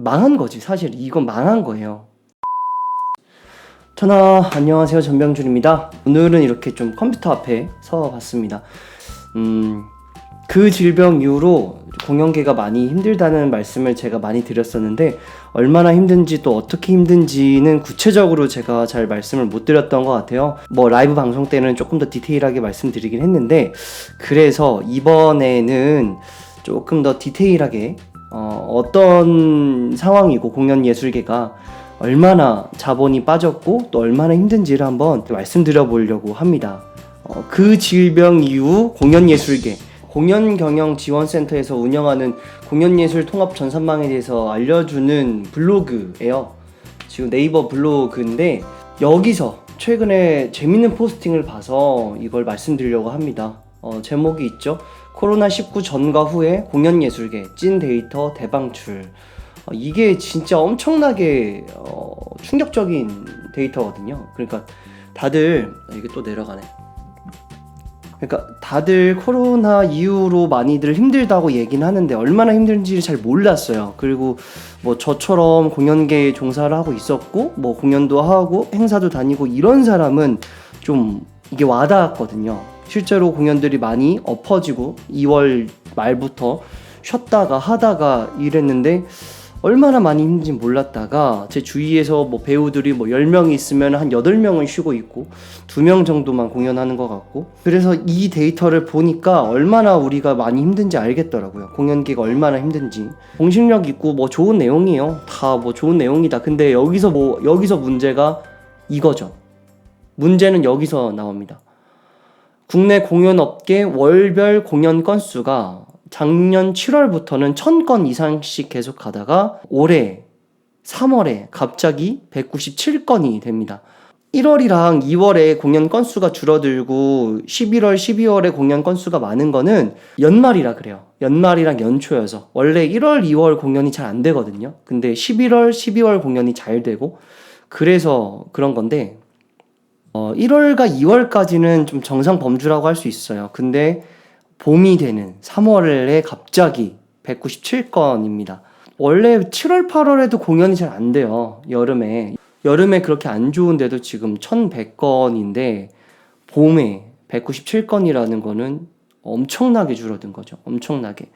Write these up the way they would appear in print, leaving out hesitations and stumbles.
망한 거지. 사실 이건 망한 거예요. 전하, 안녕하세요. 전병준입니다. 오늘은 이렇게 좀 컴퓨터 앞에 서 봤습니다. 그 질병 이후로 공연계가 많이 힘들다는 말씀을 제가 많이 드렸었는데, 얼마나 힘든지 또 어떻게 힘든지는 구체적으로 제가 잘 말씀을 못 드렸던 것 같아요. 라이브 방송 때는 조금 더 디테일하게 말씀드리긴 했는데, 그래서 이번에는 조금 더 디테일하게 어떤 상황이고 공연 예술계가 얼마나 자본이 빠졌고 또 얼마나 힘든지를 한번 말씀드려 보려고 합니다. 그 질병 이후 공연예술계, 공연경영지원센터에서 운영하는 공연예술 통합 전산망에 대해서 알려주는 블로그예요. 지금 네이버 블로그인데, 여기서 최근에 재밌는 포스팅을 봐서 이걸 말씀드리려고 합니다. 제목이 있죠. 코로나19 전과 후에 공연예술계 찐 데이터 대방출. 이게 진짜 엄청나게 충격적인 데이터거든요. 그러니까 다들, 이게 또 내려가네. 그러니까 다들 코로나 이후로 많이들 힘들다고 얘기는 하는데 얼마나 힘든지를 잘 몰랐어요. 그리고 저처럼 공연계에 종사를 하고 있었고 공연도 하고 행사도 다니고 이런 사람은 좀 이게 와닿았거든요. 실제로 공연들이 많이 엎어지고 2월 말부터 쉬었다가 하다가 이랬는데 얼마나 많이 힘든지 몰랐다가, 제 주위에서 배우들이 10명이 있으면 한 8명은 쉬고 있고 2명 정도만 공연하는 것 같고, 그래서 이 데이터를 보니까 얼마나 우리가 많이 힘든지 알겠더라고요. 공연계가 얼마나 힘든지. 공신력 있고 좋은 내용이에요. 다 좋은 내용이다. 근데 여기서 문제가 이거죠. 문제는 여기서 나옵니다. 국내 공연업계 월별 공연 건수가 작년 7월부터는 1000건 이상씩 계속 가다가 올해 3월에 갑자기 197건이 됩니다. 1월이랑 2월에 공연 건수가 줄어들고 11월, 12월에 공연 건수가 많은 거는 연말이라 그래요. 연말이랑 연초여서. 원래 1월, 2월 공연이 잘 안 되거든요. 근데 11월, 12월 공연이 잘 되고, 그래서 그런 건데, 1월과 2월까지는 좀 정상 범주라고 할 수 있어요. 근데 봄이 되는 3월에 갑자기 197건입니다. 원래 7월, 8월에도 공연이 잘 안 돼요. 여름에 그렇게 안 좋은데도 지금 1100건인데 봄에 197건이라는 거는 엄청나게 줄어든 거죠. 엄청나게.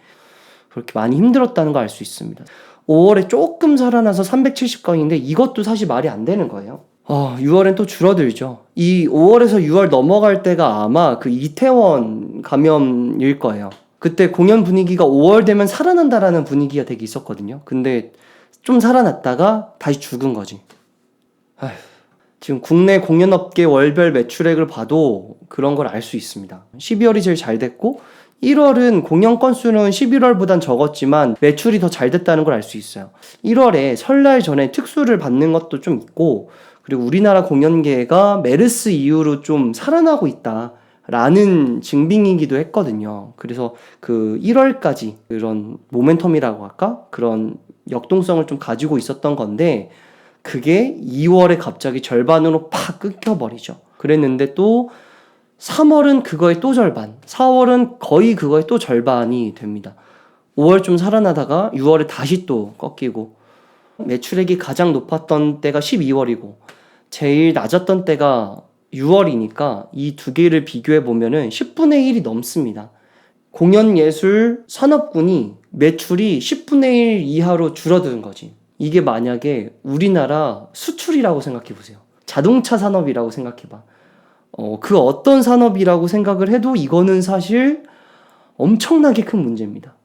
그렇게 많이 힘들었다는 거 알 수 있습니다. 5월에 조금 살아나서 370건인데 이것도 사실 말이 안 되는 거예요. 6월엔 또 줄어들죠. 이 5월에서 6월 넘어갈 때가 아마 그 이태원 감염일 거예요. 그때 공연 분위기가 5월 되면 살아난다라는 분위기가 되게 있었거든요. 근데 좀 살아났다가 다시 죽은 거지. 지금 국내 공연업계 월별 매출액을 봐도 그런 걸 알 수 있습니다. 12월이 제일 잘 됐고 1월은 공연 건수는 11월보단 적었지만 매출이 더 잘 됐다는 걸 알 수 있어요. 1월에 설날 전에 특수를 받는 것도 좀 있고, 그리고 우리나라 공연계가 메르스 이후로 좀 살아나고 있다라는 증빙이기도 했거든요. 그래서 그 1월까지 그런 모멘텀이라고 할까? 그런 역동성을 좀 가지고 있었던 건데, 그게 2월에 갑자기 절반으로 팍 끊겨버리죠. 그랬는데 또 3월은 그거의 또 절반, 4월은 거의 그거의 또 절반이 됩니다. 5월 좀 살아나다가 6월에 다시 또 꺾이고, 매출액이 가장 높았던 때가 12월이고 제일 낮았던 때가 6월이니까 이 두 개를 비교해 보면은 10분의 1이 넘습니다. 공연예술 산업군이 매출이 10분의 1 이하로 줄어드는 거지. 이게 만약에 우리나라 수출이라고 생각해 보세요. 자동차 산업이라고 생각해 봐. 그 어떤 산업이라고 생각을 해도 이거는 사실 엄청나게 큰 문제입니다.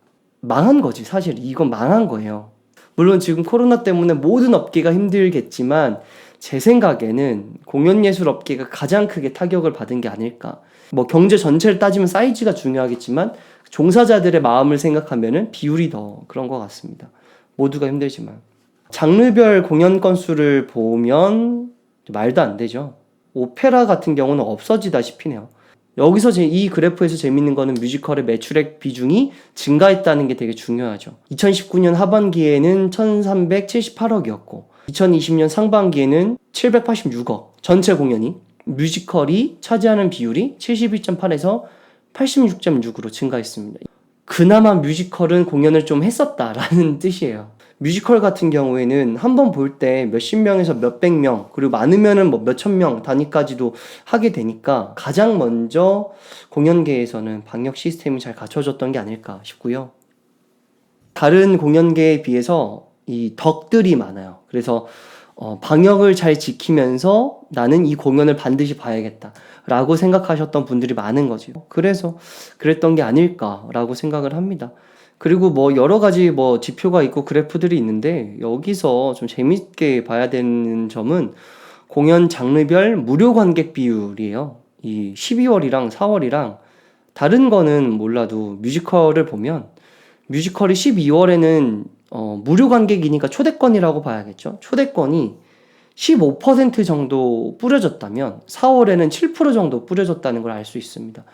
망한 거지. 사실 이건 망한 거예요. 물론 지금 코로나 때문에 모든 업계가 힘들겠지만 제 생각에는 공연예술 업계가 가장 크게 타격을 받은 게 아닐까. 경제 전체를 따지면 사이즈가 중요하겠지만 종사자들의 마음을 생각하면은 비율이 더 그런 것 같습니다. 모두가 힘들지만. 장르별 공연 건수를 보면 말도 안 되죠. 오페라 같은 경우는 없어지다시피 해요. 여기서 이 그래프에서 재밌는 거는 뮤지컬의 매출액 비중이 증가했다는 게 되게 중요하죠. 2019년 하반기에는 1378억이었고 2020년 상반기에는 786억, 전체 공연이, 뮤지컬이 차지하는 비율이 72.8에서 86.6으로 증가했습니다. 그나마 뮤지컬은 공연을 좀 했었다라는 뜻이에요. 뮤지컬 같은 경우에는 한 번 볼 때 몇십 명에서 몇백 명, 그리고 많으면은 뭐 몇천 명 단위까지도 하게 되니까 가장 먼저 공연계에서는 방역 시스템이 잘 갖춰졌던 게 아닐까 싶고요. 다른 공연계에 비해서 이 덕들이 많아요. 그래서 방역을 잘 지키면서 나는 이 공연을 반드시 봐야겠다 라고 생각하셨던 분들이 많은 거죠. 그래서 그랬던 게 아닐까라고 생각을 합니다. 그리고 뭐 여러 가지 뭐 지표가 있고 그래프들이 있는데, 여기서 좀 재밌게 봐야 되는 점은 공연 장르별 무료 관객 비율이에요. 이 12월이랑 4월이랑 다른 거는 몰라도 뮤지컬을 보면, 뮤지컬이 12월에는 무료 관객이니까 초대권이라고 봐야겠죠. 초대권이 15% 정도 뿌려졌다면 4월에는 7% 정도 뿌려졌다는 걸 알 수 있습니다.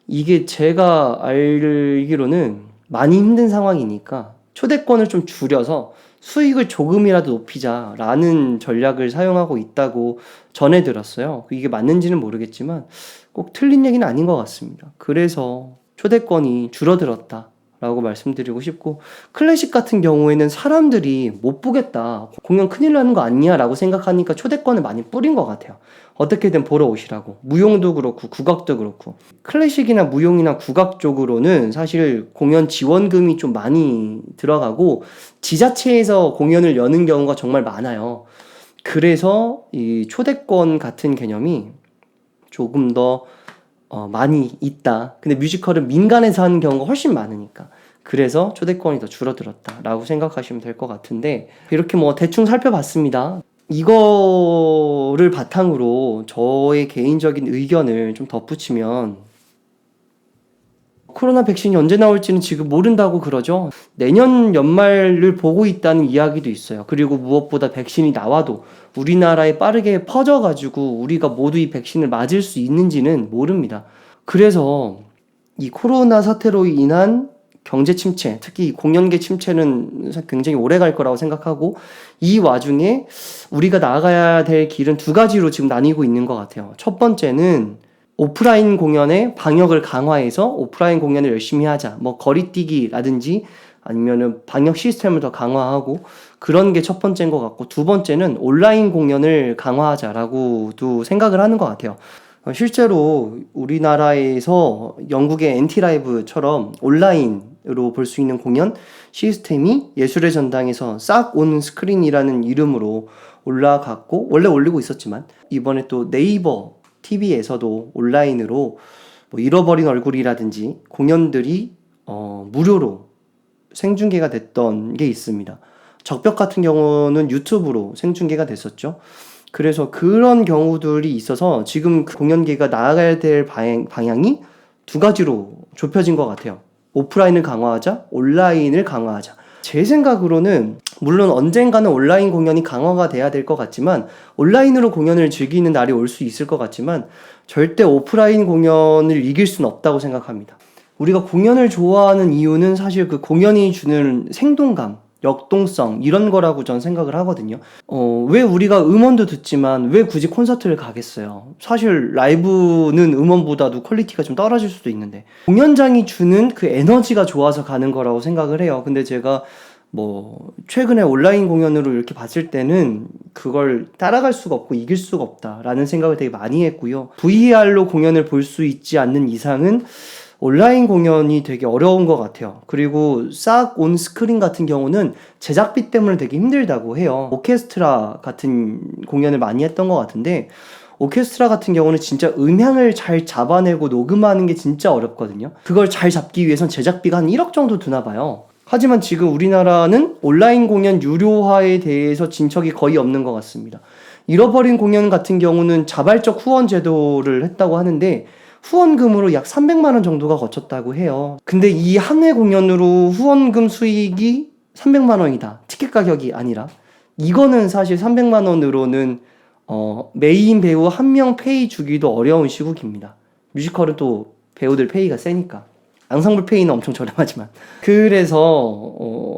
이게 제가 알기로는 많이 힘든 상황이니까 초대권을 좀 줄여서 수익을 조금이라도 높이자라는 전략을 사용하고 있다고 전해 들었어요. 이게 맞는지는 모르겠지만 꼭 틀린 얘기는 아닌 것 같습니다. 그래서 초대권이 줄어들었다 라고 말씀드리고 싶고, 클래식 같은 경우에는 사람들이 못 보겠다, 공연 큰일 나는 거 아니야 라고 생각하니까 초대권을 많이 뿌린 것 같아요. 어떻게든 보러 오시라고. 무용도 그렇고 국악도 그렇고. 클래식이나 무용이나 국악 쪽으로는 사실 공연 지원금이 좀 많이 들어가고 지자체에서 공연을 여는 경우가 정말 많아요. 그래서 이 초대권 같은 개념이 조금 더 많이 있다. 근데 뮤지컬은 민간에서 하는 경우가 훨씬 많으니까, 그래서 초대권이 더 줄어들었다라고 생각하시면 될 것 같은데, 이렇게 뭐 대충 살펴봤습니다. 이거를 바탕으로 저의 개인적인 의견을 좀 덧붙이면, 코로나 백신이 언제 나올지는 지금 모른다고 그러죠. 내년 연말을 보고 있다는 이야기도 있어요. 그리고 무엇보다 백신이 나와도 우리나라에 빠르게 퍼져가지고 우리가 모두 이 백신을 맞을 수 있는지는 모릅니다. 그래서 이 코로나 사태로 인한 경제 침체, 특히 공연계 침체는 굉장히 오래 갈 거라고 생각하고, 이 와중에 우리가 나아가야 될 길은 두 가지로 지금 나뉘고 있는 것 같아요. 첫 번째는 오프라인 공연의 방역을 강화해서 오프라인 공연을 열심히 하자. 뭐 거리뛰기라든지 아니면은 방역 시스템을 더 강화하고, 그런 게 첫 번째인 것 같고, 두 번째는 온라인 공연을 강화하자라고도 생각을 하는 것 같아요. 실제로 우리나라에서 영국의 엔티라이브처럼 온라인으로 볼 수 있는 공연 시스템이 예술의 전당에서 싹 온 스크린이라는 이름으로 올라갔고, 원래 올리고 있었지만 이번에 또 네이버 TV에서도 온라인으로 뭐 잃어버린 얼굴이라든지 공연들이 무료로 생중계가 됐던 게 있습니다. 적벽 같은 경우는 유튜브로 생중계가 됐었죠. 그래서 그런 경우들이 있어서 지금 그 공연계가 나아가야 될 방향이 두 가지로 좁혀진 것 같아요. 오프라인을 강화하자, 온라인을 강화하자. 제 생각으로는 물론 언젠가는 온라인 공연이 강화가 돼야 될 것 같지만, 온라인으로 공연을 즐기는 날이 올 수 있을 것 같지만 절대 오프라인 공연을 이길 수는 없다고 생각합니다. 우리가 공연을 좋아하는 이유는 사실 그 공연이 주는 생동감, 역동성, 이런 거라고 전 생각을 하거든요. 왜 우리가 음원도 듣지만 왜 굳이 콘서트를 가겠어요? 사실 라이브는 음원보다도 퀄리티가 좀 떨어질 수도 있는데, 공연장이 주는 그 에너지가 좋아서 가는 거라고 생각을 해요. 근데 제가 뭐 최근에 온라인 공연으로 이렇게 봤을 때는 그걸 따라갈 수가 없고 이길 수가 없다라는 생각을 되게 많이 했고요. VR로 공연을 볼 수 있지 않는 이상은 온라인 공연이 되게 어려운 것 같아요. 그리고 싹 온 스크린 같은 경우는 제작비 때문에 되게 힘들다고 해요. 오케스트라 같은 공연을 많이 했던 것 같은데, 오케스트라 같은 경우는 진짜 음향을 잘 잡아내고 녹음하는 게 진짜 어렵거든요. 그걸 잘 잡기 위해선 제작비가 한 1억 정도 드나 봐요. 하지만 지금 우리나라는 온라인 공연 유료화에 대해서 진척이 거의 없는 것 같습니다. 잃어버린 공연 같은 경우는 자발적 후원 제도를 했다고 하는데 후원금으로 약 300만 원 정도가 거쳤다고 해요. 근데 이 한 회 공연으로 후원금 수익이 300만 원이다. 티켓 가격이 아니라. 이거는 사실 300만 원으로는 메인 배우 한 명 페이 주기도 어려운 시국입니다. 뮤지컬은 또 배우들 페이가 세니까. 앙상블 페이는 엄청 저렴하지만. 그래서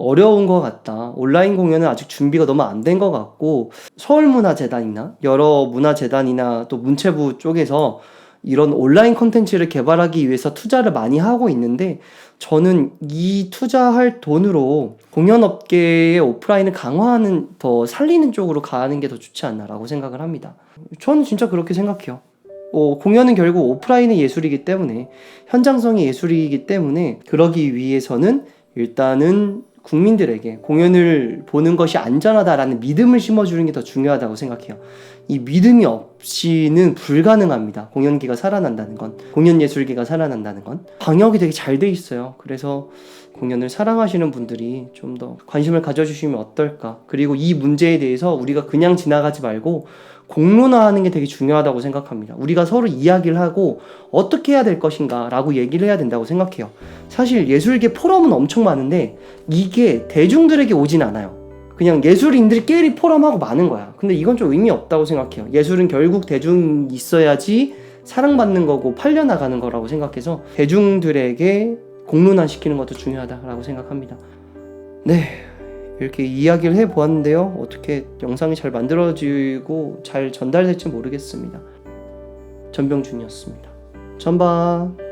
어려운 것 같다. 온라인 공연은 아직 준비가 너무 안 된 것 같고, 서울문화재단이나 여러 문화재단이나 또 문체부 쪽에서 이런 온라인 콘텐츠를 개발하기 위해서 투자를 많이 하고 있는데 저는 이 투자할 돈으로 공연업계의 오프라인을 강화하는 더 살리는 쪽으로 가는 게 더 좋지 않나라고 생각을 합니다. 저는 진짜 그렇게 생각해요. 공연은 결국 오프라인의 예술이기 때문에 현장성의 예술이기 때문에 그러기 위해서는 일단은 국민들에게 공연을 보는 것이 안전하다라는 믿음을 심어주는 게 더 중요하다고 생각해요. 이 믿음이 없이는 불가능합니다. 공연계가 살아난다는 건, 공연 예술계가 살아난다는 건. 방역이 되게 잘 돼 있어요. 그래서 공연을 사랑하시는 분들이 좀 더 관심을 가져주시면 어떨까. 그리고 이 문제에 대해서 우리가 그냥 지나가지 말고 공론화하는 게 되게 중요하다고 생각합니다. 우리가 서로 이야기를 하고 어떻게 해야 될 것인가 라고 얘기를 해야 된다고 생각해요. 사실 예술계 포럼은 엄청 많은데 이게 대중들에게 오진 않아요. 그냥 예술인들끼리 포럼하고 마는 거야. 근데 이건 좀 의미 없다고 생각해요. 예술은 결국 대중이 있어야지 사랑받는 거고 팔려나가는 거라고 생각해서 대중들에게 공론화시키는 것도 중요하다고 생각합니다. 네, 이렇게 이야기를 해보았는데요. 어떻게 영상이 잘 만들어지고 잘 전달될지 모르겠습니다. 전병준이었습니다. 전방.